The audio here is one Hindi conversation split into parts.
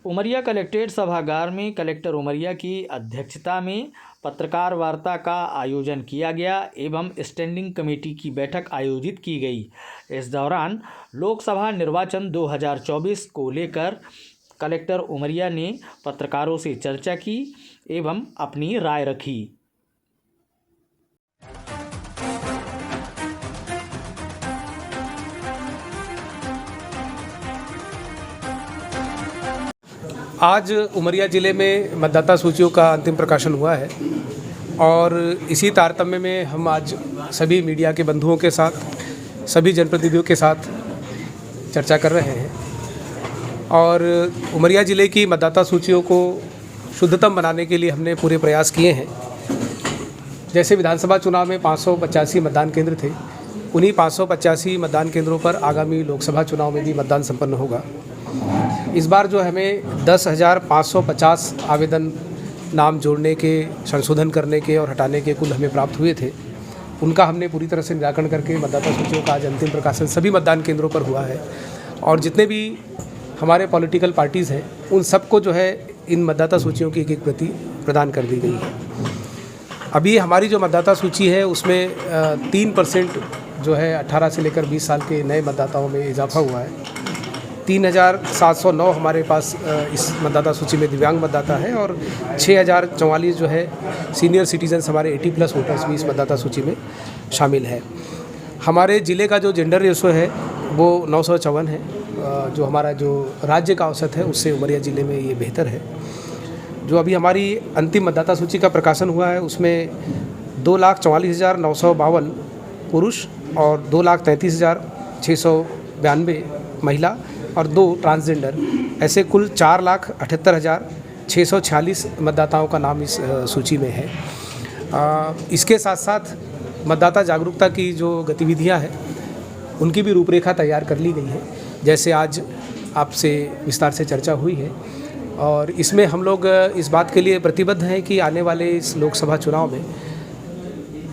उमरिया कलेक्ट्रेट सभागार में कलेक्टर उमरिया की अध्यक्षता में पत्रकार वार्ता का आयोजन किया गया एवं स्टैंडिंग कमेटी की बैठक आयोजित की गई। इस दौरान लोकसभा निर्वाचन 2024 को लेकर कलेक्टर उमरिया ने पत्रकारों से चर्चा की एवं अपनी राय रखी। आज उमरिया ज़िले में मतदाता सूचियों का अंतिम प्रकाशन हुआ है और इसी तारतम्य में हम आज सभी मीडिया के बंधुओं के साथ, सभी जनप्रतिनिधियों के साथ चर्चा कर रहे हैं और उमरिया ज़िले की मतदाता सूचियों को शुद्धतम बनाने के लिए हमने पूरे प्रयास किए हैं। जैसे विधानसभा चुनाव में 585 मतदान केंद्र थे, उन्हीं 585 मतदान केंद्रों पर आगामी लोकसभा चुनाव में भी मतदान संपन्न होगा। इस बार जो हमें 10,550 आवेदन नाम जोड़ने के, संशोधन करने के और हटाने के कुल हमें प्राप्त हुए थे, उनका हमने पूरी तरह से निराकरण करके मतदाता सूचियों का आज अंतिम प्रकाशन सभी मतदान केंद्रों पर हुआ है। और जितने भी हमारे पॉलिटिकल पार्टीज़ हैं, उन सबको जो है इन मतदाता सूचियों की एक प्रति प्रदान कर दी गई है। अभी हमारी जो मतदाता सूची है उसमें 3% जो है 18 से लेकर 20 साल के नए मतदाताओं में इजाफा हुआ है। 3,709 हमारे पास इस मतदाता सूची में दिव्यांग मतदाता है और 6,044 जो है सीनियर सिटीजन्स हमारे 80+ वोटर्स भी इस मतदाता सूची में शामिल है। हमारे ज़िले का जो जेंडर रेशो है वो 954 है। जो हमारा जो राज्य का औसत है उससे उमरिया ज़िले में ये बेहतर है। जो अभी हमारी अंतिम मतदाता सूची का प्रकाशन हुआ है उसमें 2,44,952 पुरुष और 2,33,692 महिला और 2 ट्रांसजेंडर, ऐसे कुल 4,78,646 मतदाताओं का नाम इस सूची में है। इसके साथ साथ मतदाता जागरूकता की जो गतिविधियां हैं उनकी भी रूपरेखा तैयार कर ली गई है। जैसे आज आपसे विस्तार से चर्चा हुई है और इसमें हम लोग इस बात के लिए प्रतिबद्ध हैं कि आने वाले इस लोकसभा चुनाव में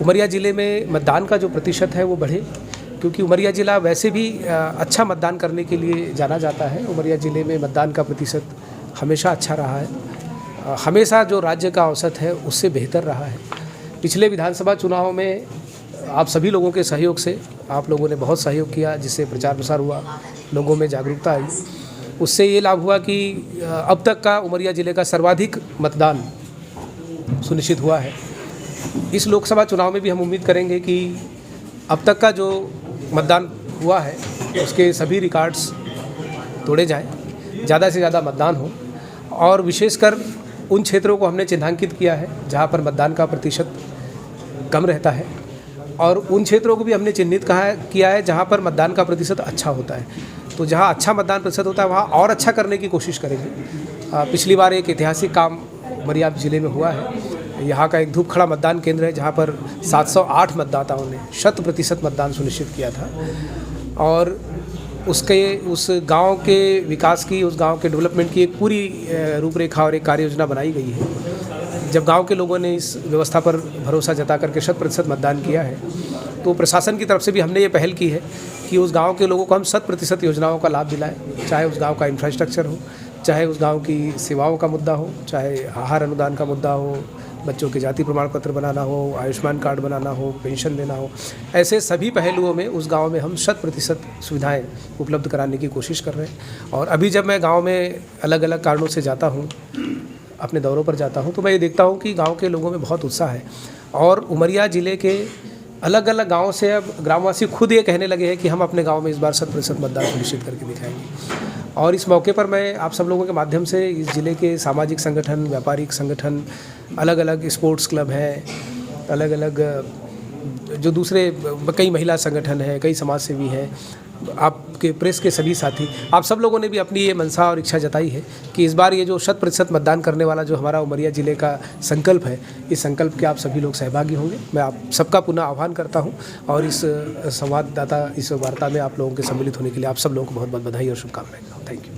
उमरिया ज़िले में मतदान का जो प्रतिशत है वो बढ़े, क्योंकि उमरिया ज़िला वैसे भी अच्छा मतदान करने के लिए जाना जाता है। उमरिया ज़िले में मतदान का प्रतिशत हमेशा अच्छा रहा है, हमेशा जो राज्य का औसत है उससे बेहतर रहा है। पिछले विधानसभा चुनाव में आप सभी लोगों के सहयोग से, आप लोगों ने बहुत सहयोग किया, जिससे प्रचार प्रसार हुआ, लोगों में जागरूकता आई। उससे ये लाभ हुआ कि अब तक का उमरिया ज़िले का सर्वाधिक मतदान सुनिश्चित हुआ है। इस लोकसभा चुनाव में भी हम उम्मीद करेंगे कि अब तक का जो मतदान हुआ है उसके सभी रिकॉर्ड्स तोड़े जाएं, ज़्यादा से ज़्यादा मतदान हो और विशेषकर उन क्षेत्रों को हमने चिन्हांकित किया है जहां पर मतदान का प्रतिशत कम रहता है और उन क्षेत्रों को भी हमने चिन्हित किया है जहां पर मतदान का प्रतिशत अच्छा होता है। तो जहां अच्छा मतदान प्रतिशत होता है वहां और अच्छा करने की कोशिश करेंगे। पिछली बार एक ऐतिहासिक काम उमरिया ज़िले में हुआ है। यहाँ का एक धूपखड़ा मतदान केंद्र है जहाँ पर 708 मतदाताओं ने 100% मतदान सुनिश्चित किया था और उस गांव के विकास की, उस गांव के डेवलपमेंट की एक पूरी रूपरेखा और एक कार्य योजना बनाई गई है। जब गांव के लोगों ने इस व्यवस्था पर भरोसा जता करके 100% मतदान किया है तो प्रशासन की तरफ से भी हमने ये पहल की है कि उस गाँव के लोगों को हम 100% योजनाओं का लाभ दिलाएँ, चाहे उस गाँव का इंफ्रास्ट्रक्चर हो, चाहे उस गाँव की सेवाओं का मुद्दा हो, चाहे आहार अनुदान का मुद्दा हो, बच्चों के जाति प्रमाण पत्र बनाना हो, आयुष्मान कार्ड बनाना हो, पेंशन देना हो, ऐसे सभी पहलुओं में उस गांव में हम 100% सुविधाएं उपलब्ध कराने की कोशिश कर रहे हैं। और अभी जब मैं गांव में अलग अलग कारणों से जाता हूं, अपने दौरों पर जाता हूं, तो मैं ये देखता हूं कि गांव के लोगों में बहुत उत्साह है और उमरिया ज़िले के अलग अलग गाँव से अब ग्रामवासी खुद ये कहने लगे हैं कि हम अपने गाँव में इस बार 100% मतदान सुनिश्चित करके दिखाएंगे। और इस मौके पर मैं आप सब लोगों के माध्यम से इस ज़िले के सामाजिक संगठन, व्यापारिक संगठन, अलग अलग स्पोर्ट्स क्लब हैं, अलग अलग जो दूसरे कई महिला संगठन हैं, कई समाजसेवी हैं, आपके प्रेस के सभी साथी, आप सब लोगों ने भी अपनी ये मनसा और इच्छा जताई है कि इस बार ये जो 100% मतदान करने वाला जो हमारा उमरिया ज़िले का संकल्प है, इस संकल्प के आप सभी लोग सहभागी होंगे। मैं आप सबका पुनः आह्वान करता हूं और इस संवाददाता, इस वार्ता में आप लोगों के सम्मिलित होने के लिए आप सब लोगों को बहुत बहुत बधाई और शुभकामनाएं। Thank you.